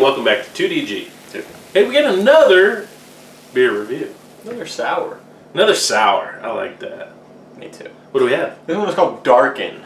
welcome back to 2DG. Hey, we get another beer review. Another sour. Another sour. I like that. Me too. What do we have? This one is called Darken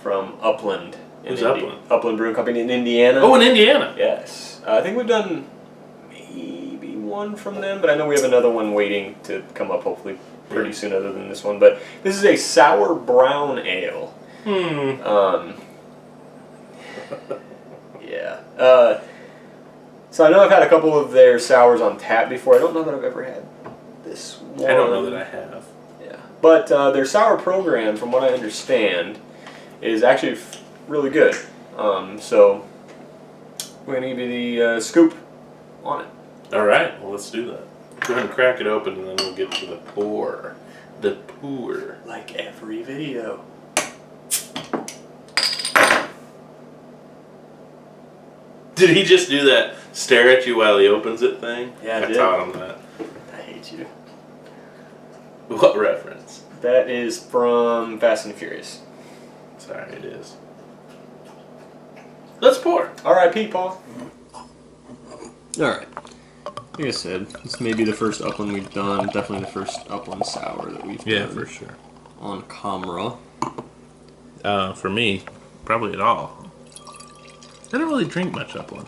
from Upland. Who's Upland? Upland Brewing Company in Indiana. Oh, in Indiana. Yes. I think we've done maybe one from them, but I know we have another one waiting to come up hopefully pretty soon other than this one. But this is a sour brown ale. Yeah. So I know I've had a couple of their sours on tap before. I don't know that I've ever had this one. I don't know that I have. Yeah. But their sour program, from what I understand, is actually really good. So we're going to give you the scoop on it. All right. Well, let's do that. Go ahead and crack it open, and then we'll get to the pour. The pour. Like every video. Did he just do that stare at you while he opens it thing? Yeah, I did. Taught him that. I hate you. What reference? That is from Fast and Furious. Sorry, it is. Let's pour. R.I.P. Paul. Alright. Like I said, this may be the first Upland we've done. Definitely the first Upland sour that we've done. Yeah, for sure. On camera. For me, probably at all. I don't really drink much Upland.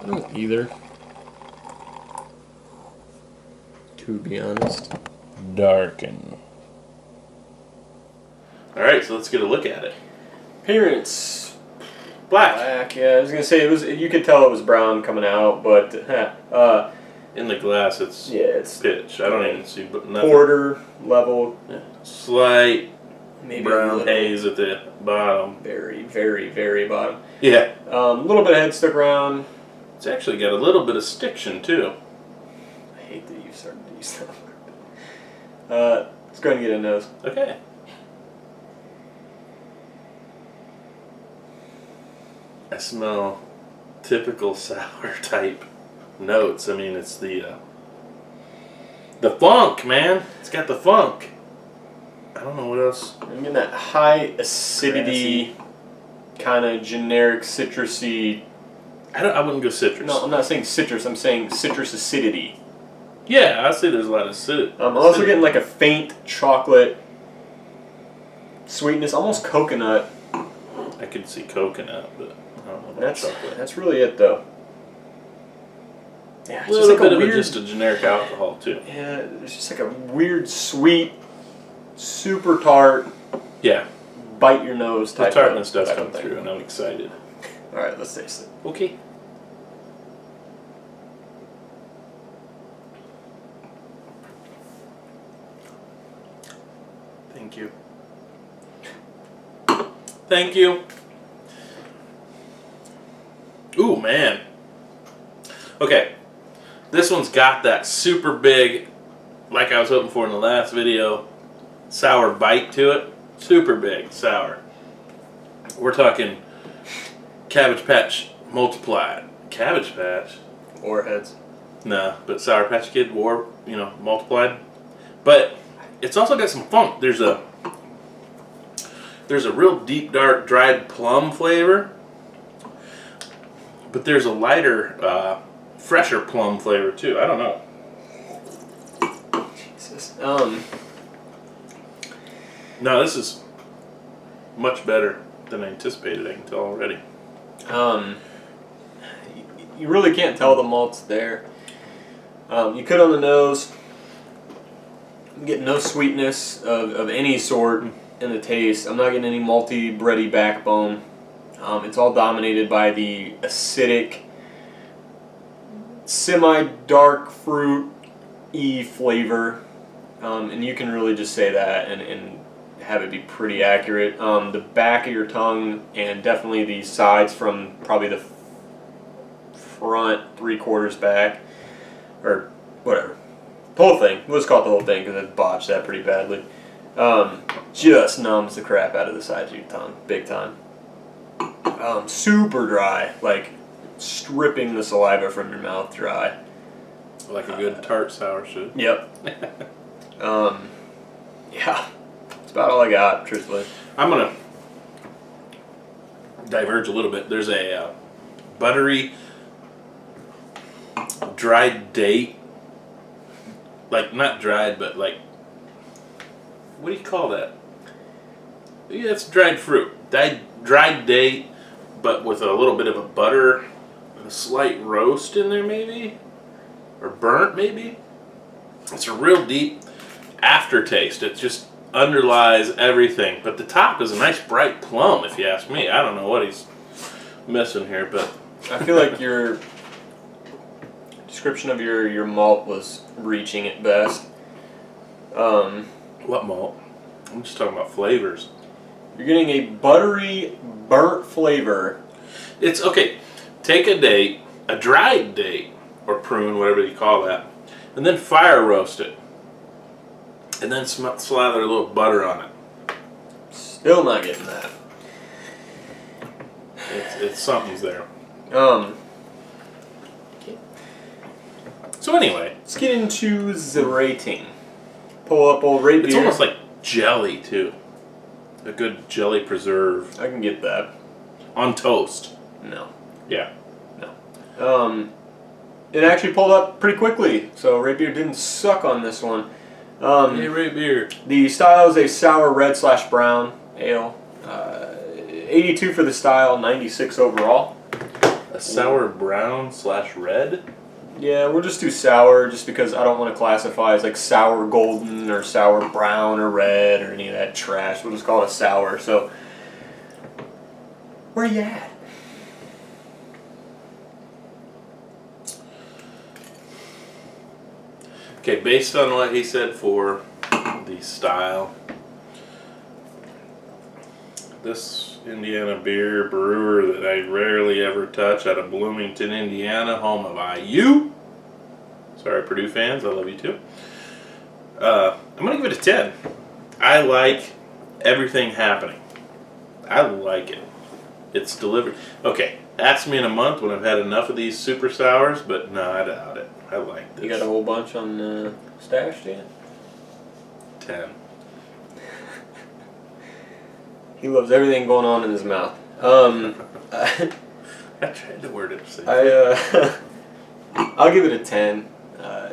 I don't either. To be honest. Darken. Alright, so let's get a look at it. Appearance. Black. Yeah, I was gonna say it was. You could tell it was brown coming out, but in the glass, it's pitch. I don't even see nothing. Porter level. Yeah. Slight Maybe brown haze at the bottom. Very, very, very bottom. Yeah. A little bit of head stuck around. It's actually got a little bit of stiction too. I hate that you started to use that word. Let's go ahead and get a nose. Okay. I smell typical sour type notes. I mean, it's the funk, man. It's got the funk. I don't know what else. I'm getting that high acidity, kind of generic citrusy. I wouldn't go citrus. No, I'm not saying citrus. I'm saying citrus acidity. Yeah, I'd say there's a lot of acidity. I'm also getting like a faint chocolate sweetness, almost coconut. I could see coconut, but I don't know about chocolate. That's really it, though. Yeah, a little bit of just a generic alcohol too. Yeah, it's just like a weird, sweet, super tart. Yeah. Bite your nose type. The tartness does come through, and I'm excited. All right, let's taste it. Okay. Thank you. Thank you. Ooh, man. Okay. This one's got that super big, like I was hoping for in the last video, sour bite to it. Super big, sour. We're talking Cabbage Patch multiplied. Cabbage Patch? Warheads. No, but Sour Patch Kid multiplied. But it's also got some funk. There's a real deep, dark, dried plum flavor. But there's a lighter, fresher plum flavor too. I don't know. Jesus. No, this is much better than I anticipated. I can tell already. You really can't tell the malt's there. You could on the nose. I'm getting no sweetness of any sort in the taste. I'm not getting any malty, bready backbone. It's all dominated by the acidic, semi-dark fruit-y flavor. And you can really just say that and have it be pretty accurate. The back of your tongue and definitely the sides from probably the front 3/4 back, or whatever. The whole thing. Let's call it the whole thing because I botched that pretty badly. Just numbs the crap out of the sides of your tongue. Big time. Super dry. Like stripping the saliva from your mouth dry. Like a good tart sour should. Yep. Yeah. That's about all I got, truthfully. I'm going to diverge a little bit. There's a buttery dried date. Like, not dried, but like, what do you call that? Yeah, it's dried fruit. Dried date, but with a little bit of a butter and a slight roast in there, maybe? Or burnt, maybe? It's a real deep aftertaste. It just underlies everything. But the top is a nice bright plum, if you ask me. I don't know what he's missing here, but I feel like your description of your malt was reaching at best. What malt? I'm just talking about flavors. You're getting a buttery, burnt flavor. It's okay. Take a date, a dried date, or prune, whatever you call that, and then fire roast it. And then slather a little butter on it. Still not getting that. It's something's there. Okay. So anyway, Let's get into the rating. Pull up old rate it's beer. almost like jelly too. A good jelly preserve I can get that. on toast. No. Yeah. It actually pulled up pretty quickly, so rate beer didn't suck on this one. Hey, right beer. The style is a sour red/brown ale. 82 for the style, 96 overall. A sour brown / red. Yeah, we'll just do sour just because I don't want to classify as like sour golden or sour brown or red or any of that trash. We'll just call it a sour. So, where you at? Okay, based on what he said for the style, this Indiana beer brewer that I rarely ever touch out of Bloomington, Indiana, home of IU. Sorry, Purdue fans, I love you too. I'm going to give it a 10. I like everything happening. I like it. It's delivered. Okay, ask me in a month when I've had enough of these super sours, but no, I doubt it. I like this. You got a whole bunch on stash, do you? 10. He loves everything going on in his mouth. I tried to word it safe. I'll give it a 10.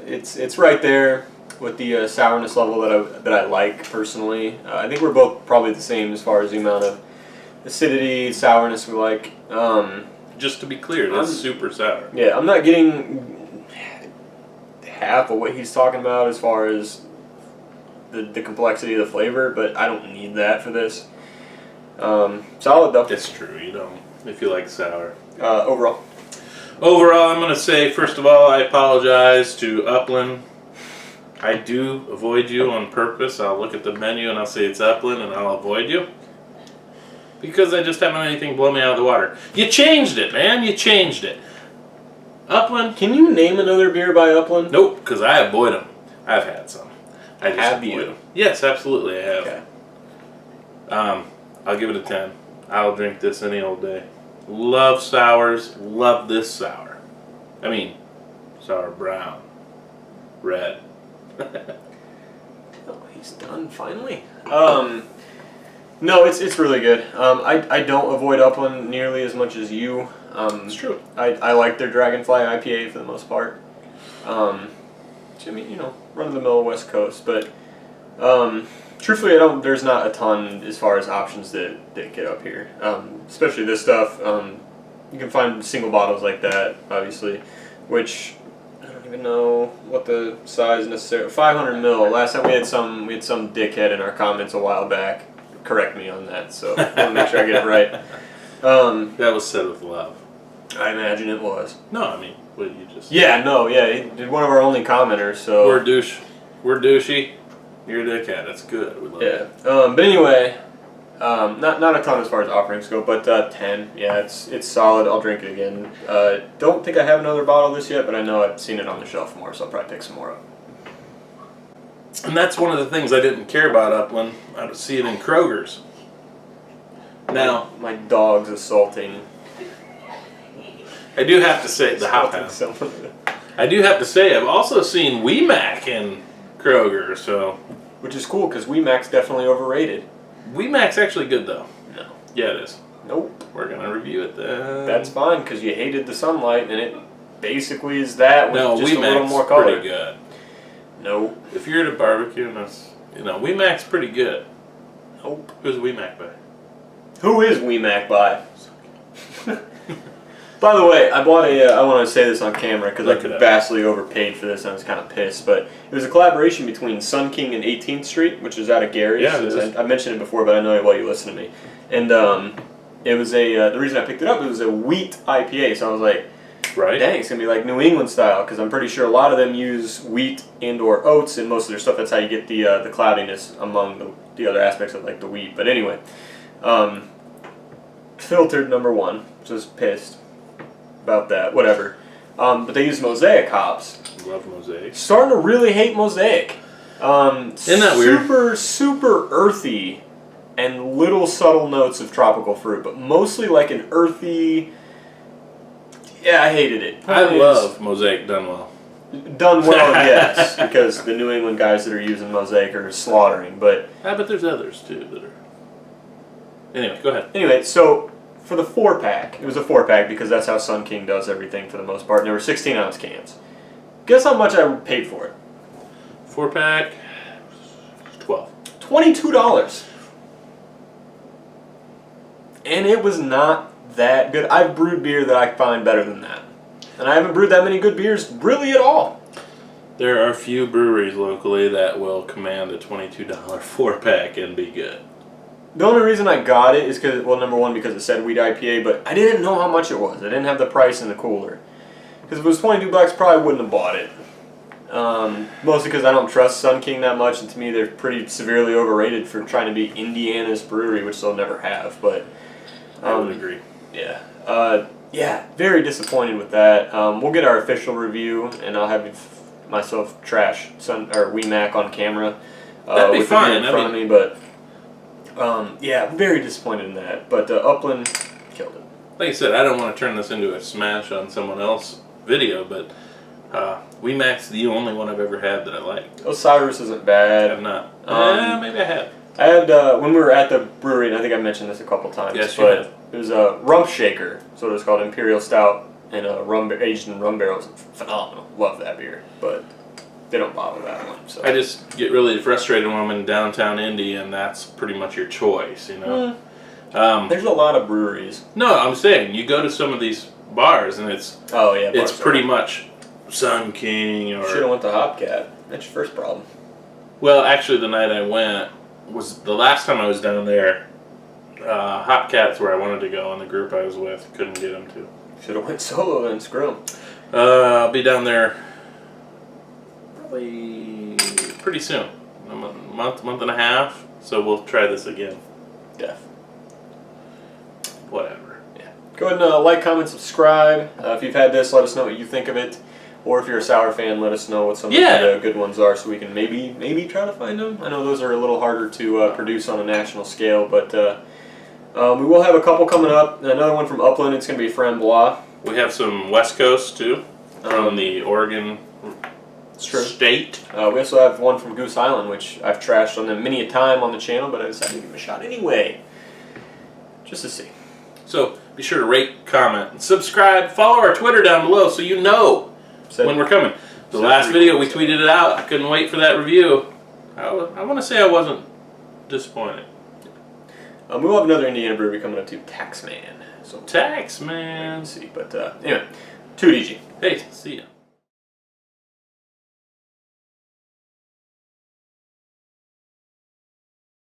It's right there with the sourness level that I like personally. I think we're both probably the same as far as the amount of acidity, sourness we like. Just to be clear, that's super sour. Yeah, I'm not getting half of what he's talking about as far as the complexity of the flavor, but I don't need that for this. Solid though. It's true, you don't, if you like sour. Overall. Overall, I'm going to say, first of all, I apologize to Upland. I do avoid you on purpose. I'll look at the menu and I'll say it's Upland and I'll avoid you. Because I just haven't had anything blow me out of the water. You changed it, man. You changed it. Upland. Can you name another beer by Upland? Nope, because I avoid them. I've had some. I just Have avoid you? them. Yes, absolutely I have. Okay. I'll give it a 10. I'll drink this any old day. Love sours. Love this sour. I mean, sour brown. Red. Oh, he's done finally. No, it's really good. I don't avoid Upland nearly as much as you. It's true. I like their Dragonfly IPA for the most part. I mean, you know, run of the mill West Coast, but truthfully, there's not a ton as far as options that get up here. Especially this stuff. You can find single bottles like that, obviously, which I don't even know what the size necessarily. 500 ml. Last time we had some dickhead in our comments a while back. Correct me on that, so I want to make sure I get it right. That was said with love. I imagine it was. No, I mean, what you just... Yeah, no, yeah, he did one of our only commenters, so... We're douchey. You're a dickhead. That's good. We love it. But anyway, not a ton as far as offerings go, but 10. Yeah, it's solid. I'll drink it again. Don't think I have another bottle of this yet, but I know I've seen it on the shelf more, so I'll probably pick some more up. And that's one of the things I didn't care about Upland. I don't see it in Kroger's. Now, My dog's assaulting... I do have to say, the hot house. I do have to say, I've also seen WeMac in Kroger, so... Which is cool, because WeMac's definitely overrated. WeMac's actually good, though. No. Yeah, it is. Nope. We're going to review it then. That's fine, because you hated the sunlight, and it basically is that with just a little more color. pretty good. Nope. If you're at a barbecue and that's, Weemac's pretty good. Nope. Who's Weemac by? Who is Weemac by? By the way, I bought I want to say this on camera because I vastly overpaid for this and I was kind of pissed, but it was a collaboration between Sun King and 18th Street, which is out of Gary's. Yeah, I mentioned it before, but I know it while you listen to me. And it was the reason I picked it up, it was a wheat IPA, so I was like, right. Dang, it's going to be like New England style, because I'm pretty sure a lot of them use wheat and or oats in most of their stuff. That's how you get the cloudiness among the other aspects of like the wheat. But anyway, filtered number one, just pissed about that, whatever. But they use Mosaic hops. Love Mosaic. Starting to really hate Mosaic. Isn't that weird? Super earthy and little subtle notes of tropical fruit, but mostly like an earthy... Yeah, I hated it. I love Mosaic done well. Done well, yes, because the New England guys that are using Mosaic are slaughtering, but... Yeah, but there's others too that are... Anyway, go ahead. Anyway, so for the 4-pack, it was a 4-pack because that's how Sun King does everything for the most part, and there were 16-ounce cans. Guess how much I paid for it? 4-pack, $12. $22. And it was not that good. I've brewed beer that I find better than that. And I haven't brewed that many good beers really at all. There are a few breweries locally that will command a $22 4-pack and be good. The only reason I got it is because, well, number one, because it said wheat IPA, but I didn't know how much it was. I didn't have the price in the cooler. Because if it was $22, probably wouldn't have bought it. Mostly because I don't trust Sun King that much, and to me they're pretty severely overrated for trying to be Indiana's brewery, which they'll never have. But I would agree. Yeah. Yeah, very disappointed with that. We'll get our official review, and I'll have myself trash Weemac on camera. That'd be with fine. The beer in front of me, but yeah, very disappointed in that. But Upland killed it. Like I said, I don't want to turn this into a smash on someone else's video, but Weemac's the only one I've ever had that I like. Osiris isn't bad. I have not. Maybe I have. I had when we were at the brewery, and I think I mentioned this a couple times. Yes, but you have. It was a rump shaker, so it was called Imperial Stout, and aged in rum barrels. Phenomenal. Love that beer, but they don't bottle that one. So I just get really frustrated when I'm in downtown Indy, and that's pretty much your choice, there's a lot of breweries. No, I'm saying you go to some of these bars, and it's pretty much Sun King or. Should have went to Hopcat. That's your first problem. Well, actually, the night I went was the last time I was down there. Hopcat's where I wanted to go, and the group I was with couldn't get them to. Should have went solo then. Screw 'em. I'll be down there probably pretty soon, a month and a half. So we'll try this again. Def. Whatever. Yeah. Go ahead and like, comment, subscribe. If you've had this, let us know what you think of it. Or if you're a sour fan, let us know what some of the good ones are, so we can maybe try to find them. I know those are a little harder to produce on a national scale, but we will have a couple coming up. Another one from Upland. It's going to be Frambois. We have some West Coast too, from the Oregon state. We also have one from Goose Island, which I've trashed on them many a time on the channel, but I decided to give them a shot anyway, just to see. So be sure to rate, comment, and subscribe. Follow our Twitter down below so you know when we're coming. The last video we tweeted it out. I couldn't wait for that review. I want to say I wasn't disappointed. We will have another Indiana brewery coming up too, Taxman. So Taxman. see, but anyway, 2DG. Hey, see ya.